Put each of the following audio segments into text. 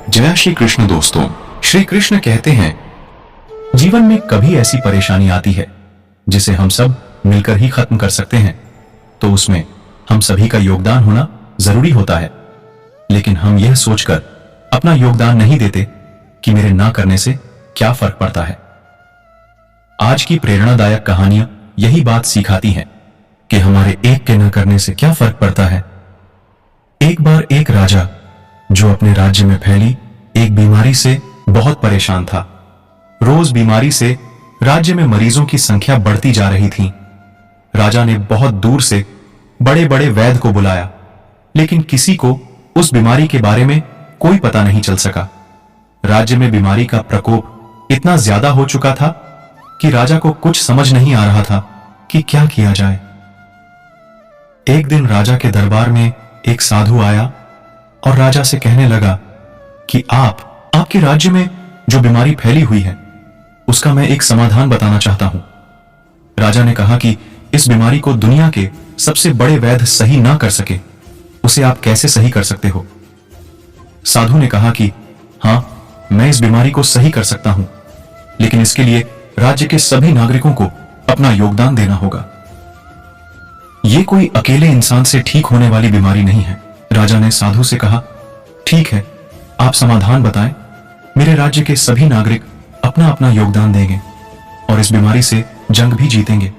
जय श्री कृष्ण दोस्तों। श्री कृष्ण कहते हैं, जीवन में कभी ऐसी परेशानी आती है जिसे हम सब मिलकर ही खत्म कर सकते हैं, तो उसमें हम सभी का योगदान होना जरूरी होता है। लेकिन हम यह सोचकर अपना योगदान नहीं देते कि मेरे ना करने से क्या फर्क पड़ता है। आज की प्रेरणादायक कहानियां यही बात सिखाती हैं कि हमारे एक के न करने से क्या फर्क पड़ता है। एक बार एक राजा जो अपने राज्य में फैली एक बीमारी से बहुत परेशान था। रोज बीमारी से राज्य में मरीजों की संख्या बढ़ती जा रही थी। राजा ने बहुत दूर से बड़े बड़े वैद्य को बुलाया, लेकिन किसी को उस बीमारी के बारे में कोई पता नहीं चल सका। राज्य में बीमारी का प्रकोप इतना ज्यादा हो चुका था कि राजा को कुछ समझ नहीं आ रहा था कि क्या किया जाए। एक दिन राजा के दरबार में एक साधु आया और राजा से कहने लगा कि आपके राज्य में जो बीमारी फैली हुई है उसका मैं एक समाधान बताना चाहता हूं। राजा ने कहा कि इस बीमारी को दुनिया के सबसे बड़े वैद्य सही ना कर सके, उसे आप कैसे सही कर सकते हो। साधु ने कहा कि हां, मैं इस बीमारी को सही कर सकता हूं, लेकिन इसके लिए राज्य के सभी नागरिकों को अपना योगदान देना होगा। यह कोई अकेले इंसान से ठीक होने वाली बीमारी नहीं है। राजा ने साधु से कहा, ठीक है, आप समाधान बताएं। मेरे राज्य के सभी नागरिक अपना अपना योगदान देंगे और इस बीमारी से जंग भी जीतेंगे।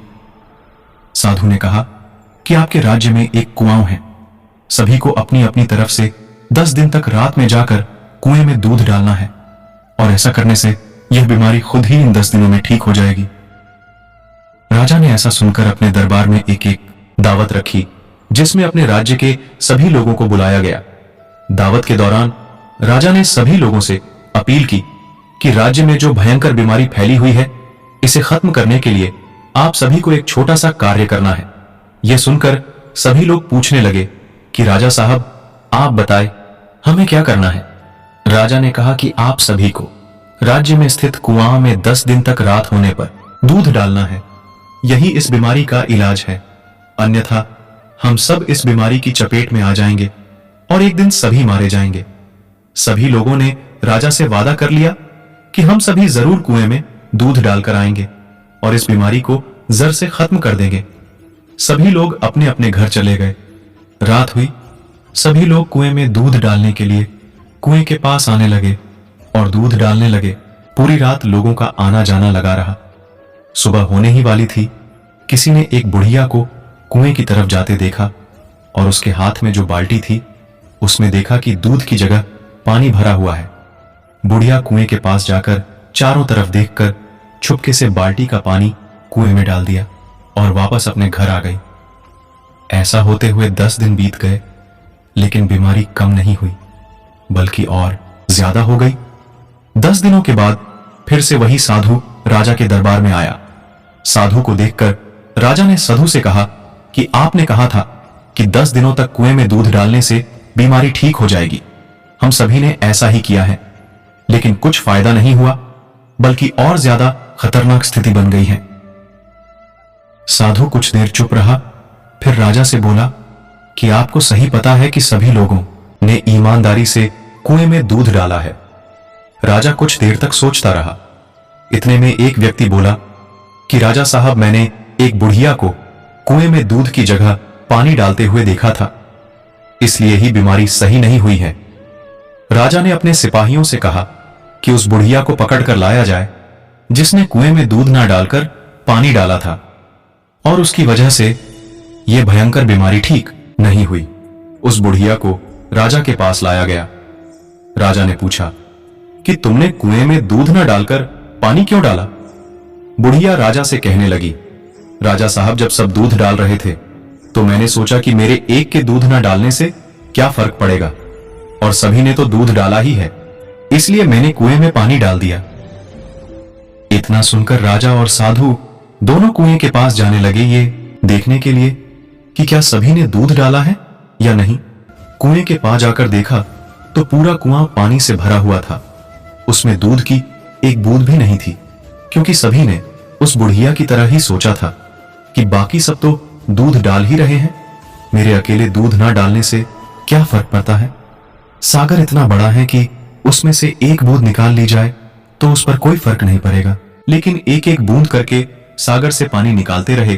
साधु ने कहा कि आपके राज्य में एक कुआं है। सभी को अपनी अपनी तरफ से 10 दिन तक रात में जाकर कुएं में दूध डालना है, और ऐसा करने से यह बीमारी खुद ही इन 10 दिनों में ठीक हो जाएगी। राजा ने ऐसा सुनकर अपने दरबार में एक एक दावत रखी, जिसमें अपने राज्य के सभी लोगों को बुलाया गया। दावत के दौरान राजा ने सभी लोगों से अपील की कि राज्य में जो भयंकर बीमारी फैली हुई है, इसे खत्म करने के लिए आप सभी को एक छोटा सा कार्य करना है। यह सुनकर सभी लोग पूछने लगे कि राजा साहब, आप बताएं, हमें क्या करना है। राजा ने कहा कि आप सभी को राज्य में स्थित कुआं में 10 दिन तक रात होने पर दूध डालना है। यही इस बीमारी का इलाज है, अन्यथा हम सब इस बीमारी की चपेट में आ जाएंगे और एक दिन सभी मारे जाएंगे। सभी लोगों ने राजा से वादा कर लिया कि हम सभी जरूर कुएं में दूध डालकर आएंगे और इस बीमारी को जड़ से खत्म कर देंगे। सभी लोग अपने अपने घर चले गए। रात हुई, सभी लोग कुएं में दूध डालने के लिए कुएं के पास आने लगे और दूध डालने लगे। पूरी रात लोगों का आना जाना लगा रहा। सुबह होने ही वाली थी, किसी ने एक बुढ़िया को कुएं की तरफ जाते देखा और उसके हाथ में जो बाल्टी थी उसमें देखा कि दूध की जगह पानी भरा हुआ है। बुढ़िया कुएं के पास जाकर चारों तरफ देखकर छुपके से बाल्टी का पानी कुएं में डाल दिया और वापस अपने घर आ गई। ऐसा होते हुए 10 दिन बीत गए, लेकिन बीमारी कम नहीं हुई, बल्कि और ज्यादा हो गई। 10 दिनों के बाद फिर से वही साधु राजा के दरबार में आया। साधु को देखकर राजा ने साधु से कहा कि आपने कहा था कि 10 दिनों तक कुएं में दूध डालने से बीमारी ठीक हो जाएगी। हम सभी ने ऐसा ही किया है, लेकिन कुछ फायदा नहीं हुआ, बल्कि और ज्यादा खतरनाक स्थिति बन गई है। साधु कुछ देर चुप रहा, फिर राजा से बोला कि आपको सही पता है कि सभी लोगों ने ईमानदारी से कुएं में दूध डाला है। राजा कुछ देर तक सोचता रहा। इतने में एक व्यक्ति बोला कि राजा साहब, मैंने एक बुढ़िया को कुएं में दूध की जगह पानी डालते हुए देखा था, इसलिए ही बीमारी सही नहीं हुई है। राजा ने अपने सिपाहियों से कहा कि उस बुढ़िया को पकड़कर लाया जाए जिसने कुएं में दूध ना डालकर पानी डाला था, और उसकी वजह से यह भयंकर बीमारी ठीक नहीं हुई। उस बुढ़िया को राजा के पास लाया गया। राजा ने पूछा कि तुमने कुएं में दूध ना डालकर पानी क्यों डाला। बुढ़िया राजा से कहने लगी, राजा साहब, जब सब दूध डाल रहे थे तो मैंने सोचा कि मेरे एक के दूध ना डालने से क्या फर्क पड़ेगा, और सभी ने तो दूध डाला ही है, इसलिए मैंने कुएं में पानी डाल दिया। इतना सुनकर राजा और साधु दोनों कुएं के पास जाने लगे, ये देखने के लिए कि क्या सभी ने दूध डाला है या नहीं। कुएं के पास जाकर देखा तो पूरा कुआं पानी से भरा हुआ था। उसमें दूध की एक बूंद भी नहीं थी, क्योंकि सभी ने उस बुढ़िया की तरह ही सोचा था कि बाकी सब तो दूध डाल ही रहे हैं, मेरे अकेले दूध ना डालने से क्या फर्क पड़ता है। सागर इतना बड़ा है कि उसमें से एक बूंद निकाल ली जाए तो उस पर कोई फर्क नहीं पड़ेगा, लेकिन एक एक बूंद करके सागर से पानी निकालते रहे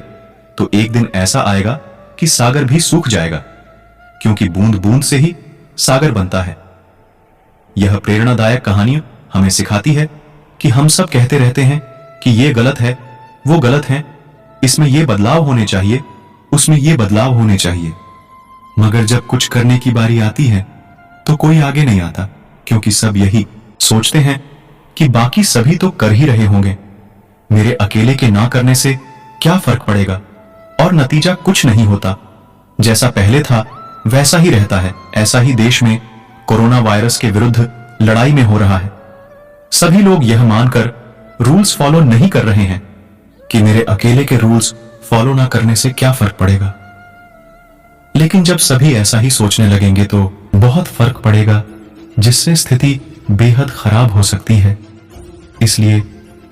तो एक दिन ऐसा आएगा कि सागर भी सूख जाएगा, क्योंकि बूंद बूंद से ही सागर बनता है। यह प्रेरणादायक कहानी हमें सिखाती है कि हम सब कहते रहते हैं कि ये गलत है, वो गलत है, इसमें ये बदलाव होने चाहिए, उसमें ये बदलाव होने चाहिए, मगर जब कुछ करने की बारी आती है तो कोई आगे नहीं आता, क्योंकि सब यही सोचते हैं कि बाकी सभी तो कर ही रहे होंगे, मेरे अकेले के ना करने से क्या फर्क पड़ेगा, और नतीजा कुछ नहीं होता, जैसा पहले था वैसा ही रहता है। ऐसा ही देश में कोरोना वायरस के विरुद्ध लड़ाई में हो रहा है। सभी लोग यह मानकर रूल्स फॉलो नहीं कर रहे हैं कि मेरे अकेले के रूल्स फॉलो ना करने से क्या फर्क पड़ेगा, लेकिन जब सभी ऐसा ही सोचने लगेंगे तो बहुत फर्क पड़ेगा, जिससे स्थिति बेहद खराब हो सकती है। इसलिए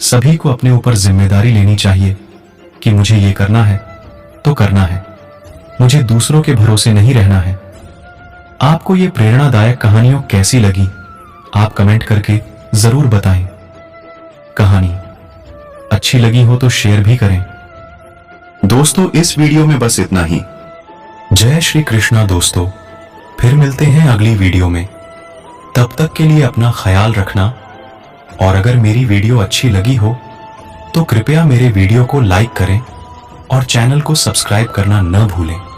सभी को अपने ऊपर जिम्मेदारी लेनी चाहिए कि मुझे ये करना है तो करना है, मुझे दूसरों के भरोसे नहीं रहना है। आपको ये प्रेरणादायक कहानियां कैसी लगी, आप कमेंट करके जरूर बताएं। कहानी अच्छी लगी हो तो शेयर भी करें। दोस्तों, इस वीडियो में बस इतना ही। जय श्री कृष्णा दोस्तों, फिर मिलते हैं अगली वीडियो में। तब तक के लिए अपना ख्याल रखना, और अगर मेरी वीडियो अच्छी लगी हो तो कृपया मेरे वीडियो को लाइक करें और चैनल को सब्सक्राइब करना न भूलें।